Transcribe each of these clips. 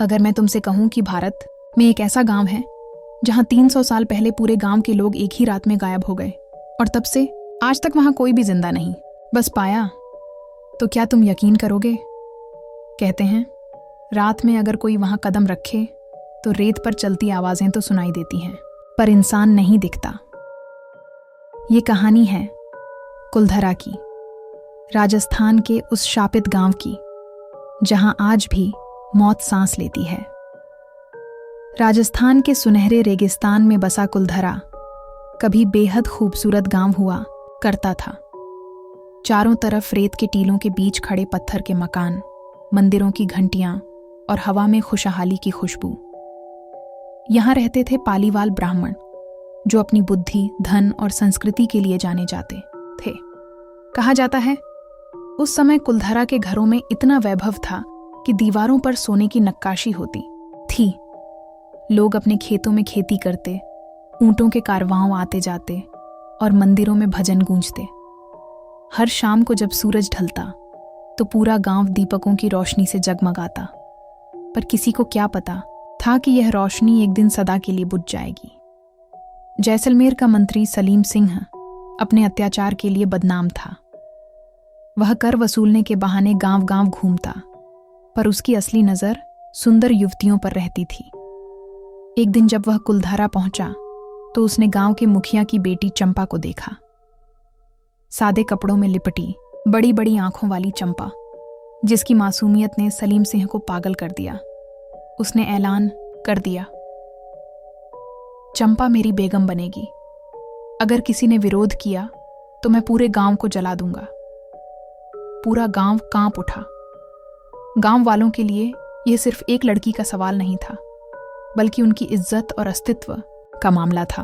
अगर मैं तुमसे कहूं कि भारत में एक ऐसा गांव है जहां 300 साल पहले पूरे गांव के लोग एक ही रात में गायब हो गए और तब से आज तक वहां कोई भी जिंदा नहीं बस पाया, तो क्या तुम यकीन करोगे? कहते हैं रात में अगर कोई वहां कदम रखे तो रेत पर चलती आवाजें तो सुनाई देती हैं, पर इंसान नहीं दिखता। ये कहानी है कुलधरा की, राजस्थान के उस शापित गांव की जहां आज भी मौत सांस लेती है। राजस्थान के सुनहरे रेगिस्तान में बसा कुलधरा कभी बेहद खूबसूरत गांव हुआ करता था। चारों तरफ रेत के टीलों के बीच खड़े पत्थर के मकान, मंदिरों की घंटियां और हवा में खुशहाली की खुशबू। यहां रहते थे पालीवाल ब्राह्मण जो अपनी बुद्धि, धन और संस्कृति के लिए जाने जाते थे। कहा जाता है उस समय कुलधरा के घरों में इतना वैभव था कि दीवारों पर सोने की नक्काशी होती थी। लोग अपने खेतों में खेती करते, ऊंटों के कारवां आते जाते और मंदिरों में भजन गूंजते। हर शाम को जब सूरज ढलता तो पूरा गांव दीपकों की रोशनी से जगमगाता, पर किसी को क्या पता था कि यह रोशनी एक दिन सदा के लिए बुझ जाएगी। जैसलमेर का मंत्री सलीम सिंह अपने अत्याचार के लिए बदनाम था। वह कर वसूलने के बहाने गांव-गांव घूमता, पर उसकी असली नजर सुंदर युवतियों पर रहती थी। एक दिन जब वह कुलधरा पहुंचा तो उसने गांव के मुखिया की बेटी चंपा को देखा। सादे कपड़ों में लिपटी, बड़ी बड़ी आंखों वाली चंपा, जिसकी मासूमियत ने सलीम सिंह को पागल कर दिया। उसने ऐलान कर दिया, चंपा मेरी बेगम बनेगी। अगर किसी ने विरोध किया तो मैं पूरे गांव को जला दूंगा। पूरा गांव कांप उठा। गांव वालों के लिए यह सिर्फ एक लड़की का सवाल नहीं था, बल्कि उनकी इज्जत और अस्तित्व का मामला था।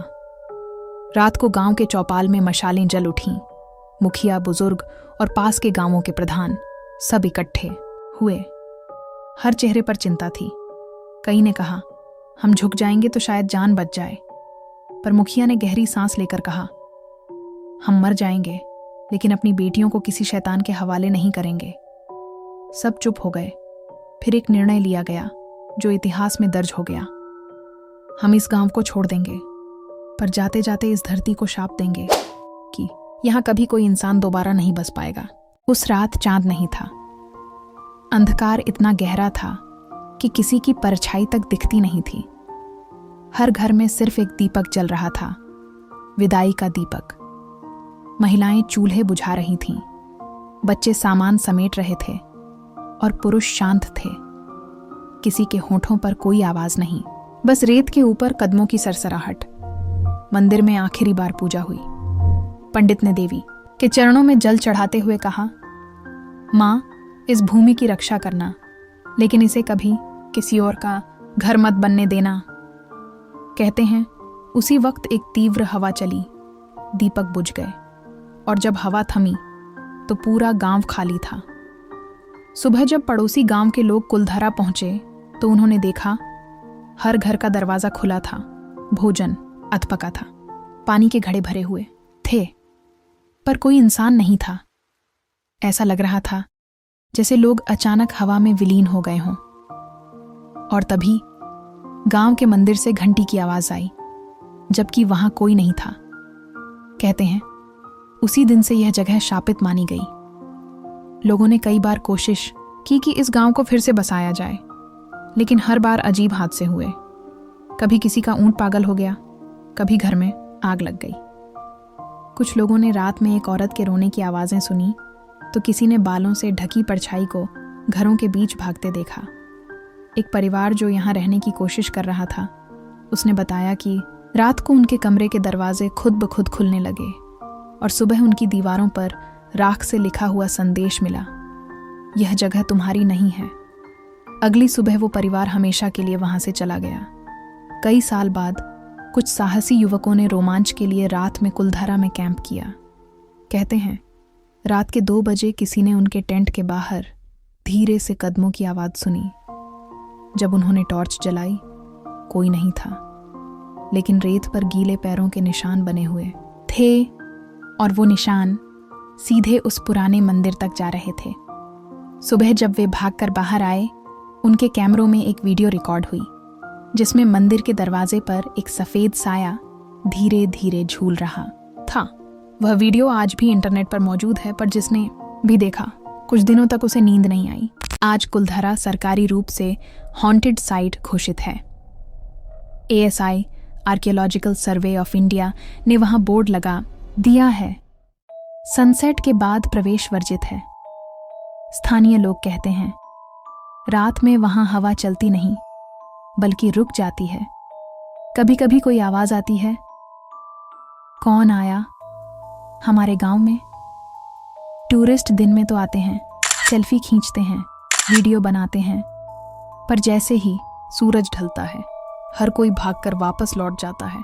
रात को गांव के चौपाल में मशालें जल उठीं। मुखिया, बुजुर्ग और पास के गांवों के प्रधान सब इकट्ठे हुए। हर चेहरे पर चिंता थी। कई ने कहा हम झुक जाएंगे तो शायद जान बच जाए, पर मुखिया ने गहरी सांस लेकर कहा हम मर जाएंगे लेकिन अपनी बेटियों को किसी शैतान के हवाले नहीं करेंगे। सब चुप हो गए। फिर एक निर्णय लिया गया जो इतिहास में दर्ज हो गया। हम इस गांव को छोड़ देंगे, पर जाते जाते इस धरती को शाप देंगे कि यहां कभी कोई इंसान दोबारा नहीं बस पाएगा। उस रात चांद नहीं था। अंधकार इतना गहरा था कि किसी की परछाई तक दिखती नहीं थी। हर घर में सिर्फ एक दीपक जल रहा था, विदाई का दीपक। महिलाएं चूल्हे बुझा रही थीं, बच्चे सामान समेट रहे थे और पुरुष शांत थे। किसी के होठों पर कोई आवाज नहीं, बस रेत के ऊपर कदमों की सरसराहट। मंदिर में आखिरी बार पूजा हुई। पंडित ने देवी के चरणों में जल चढ़ाते हुए कहा, मां, इस भूमि की रक्षा करना, लेकिन इसे कभी किसी और का घर मत बनने देना। कहते हैं उसी वक्त एक तीव्र हवा चली, दीपक बुझ गए, और जब हवा थमी तो पूरा गांव खाली था। सुबह जब पड़ोसी गांव के लोग कुलधरा पहुंचे तो उन्होंने देखा हर घर का दरवाजा खुला था। भोजन अधपका था, पानी के घड़े भरे हुए थे, पर कोई इंसान नहीं था। ऐसा लग रहा था जैसे लोग अचानक हवा में विलीन हो गए हों। और तभी गांव के मंदिर से घंटी की आवाज आई, जबकि वहां कोई नहीं था। कहते हैं उसी दिन से यह जगह शापित मानी गई। लोगों ने कई बार कोशिश की कि इस गांव को फिर से बसाया जाए, लेकिन हर बार अजीब हादसे हुए। कभी किसी का ऊंट पागल हो गया, कभी घर में आग लग गई। कुछ लोगों ने रात में एक औरत के रोने की आवाजें सुनी, तो किसी ने बालों से ढकी परछाई को घरों के बीच भागते देखा। एक परिवार जो यहाँ रहने की कोशिश कर रहा था, उसने बताया कि रात को उनके कमरे के दरवाजे खुद ब खुद खुलने लगे और सुबह उनकी दीवारों पर राख से लिखा हुआ संदेश मिला, यह जगह तुम्हारी नहीं है। अगली सुबह वो परिवार हमेशा के लिए वहां से चला गया। कई साल बाद कुछ साहसी युवकों ने रोमांच के लिए रात में कुलधरा में कैंप किया। कहते हैं रात के 2 बजे किसी ने उनके टेंट के बाहर धीरे से कदमों की आवाज सुनी। जब उन्होंने टॉर्च जलाई, कोई नहीं था, लेकिन रेत पर गीले पैरों के निशान बने हुए थे, और वो निशान सीधे उस पुराने मंदिर तक जा रहे थे। सुबह जब वे भागकर बाहर आए उनके कैमरों में एक वीडियो रिकॉर्ड हुई जिसमें मंदिर के दरवाजे पर एक सफेद साया धीरे धीरे झूल रहा था। वह वीडियो आज भी इंटरनेट पर मौजूद है, पर जिसने भी देखा कुछ दिनों तक उसे नींद नहीं आई। आज कुलधरा सरकारी रूप से हॉन्टेड साइट घोषित है। ASI archaeological survey of India ने वहां बोर्ड लगा दिया है, सनसेट के बाद प्रवेश वर्जित है। स्थानीय लोग कहते हैं रात में वहां हवा चलती नहीं बल्कि रुक जाती है। कभी कभी कोई आवाज आती है, कौन आया हमारे गांव में। टूरिस्ट दिन में तो आते हैं, सेल्फी खींचते हैं, वीडियो बनाते हैं, पर जैसे ही सूरज ढलता है हर कोई भागकर वापस लौट जाता है,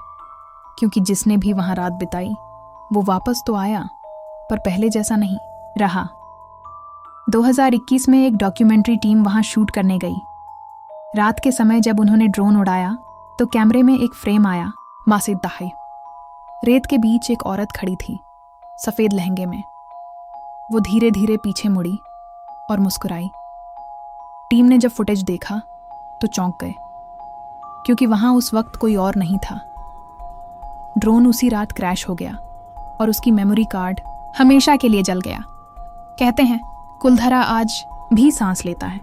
क्योंकि जिसने भी वहां रात बिताई वो वापस तो आया पर पहले जैसा नहीं रहा। 2021 में एक डॉक्यूमेंट्री टीम वहां शूट करने गई। रात के समय जब उन्होंने ड्रोन उड़ाया तो कैमरे में एक फ्रेम आया, मासिद दाही। रेत के बीच एक औरत खड़ी थी, सफेद लहंगे में। वो धीरे धीरे पीछे मुड़ी और मुस्कुराई। टीम ने जब फुटेज देखा तो चौंक गए, क्योंकि वहां उस वक्त कोई और नहीं था। ड्रोन उसी रात क्रैश हो गया और उसकी मेमोरी कार्ड हमेशा के लिए जल गया। कहते हैं कुलधरा आज भी सांस लेता है।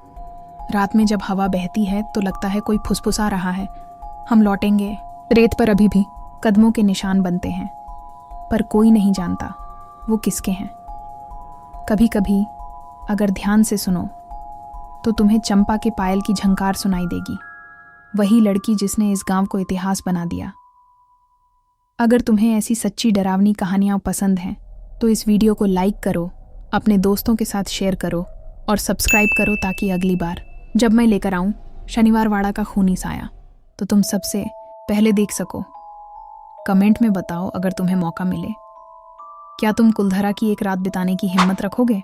रात में जब हवा बहती है तो लगता है कोई फुसफुसा रहा है, हम लौटेंगे। रेत पर अभी भी कदमों के निशान बनते हैं, पर कोई नहीं जानता वो किसके हैं। कभी कभी अगर ध्यान से सुनो तो तुम्हें चंपा के पायल की झंकार सुनाई देगी, वही लड़की जिसने इस गांव को इतिहास बना दिया। अगर तुम्हें ऐसी सच्ची डरावनी कहानियां पसंद हैं तो इस वीडियो को लाइक करो, अपने दोस्तों के साथ शेयर करो और सब्सक्राइब करो, ताकि अगली बार जब मैं लेकर आऊं शनिवार वाड़ा का खूनी साया तो तुम सबसे पहले देख सको। कमेंट में बताओ अगर तुम्हें मौका मिले, क्या तुम कुलधरा की एक रात बिताने की हिम्मत रखोगे?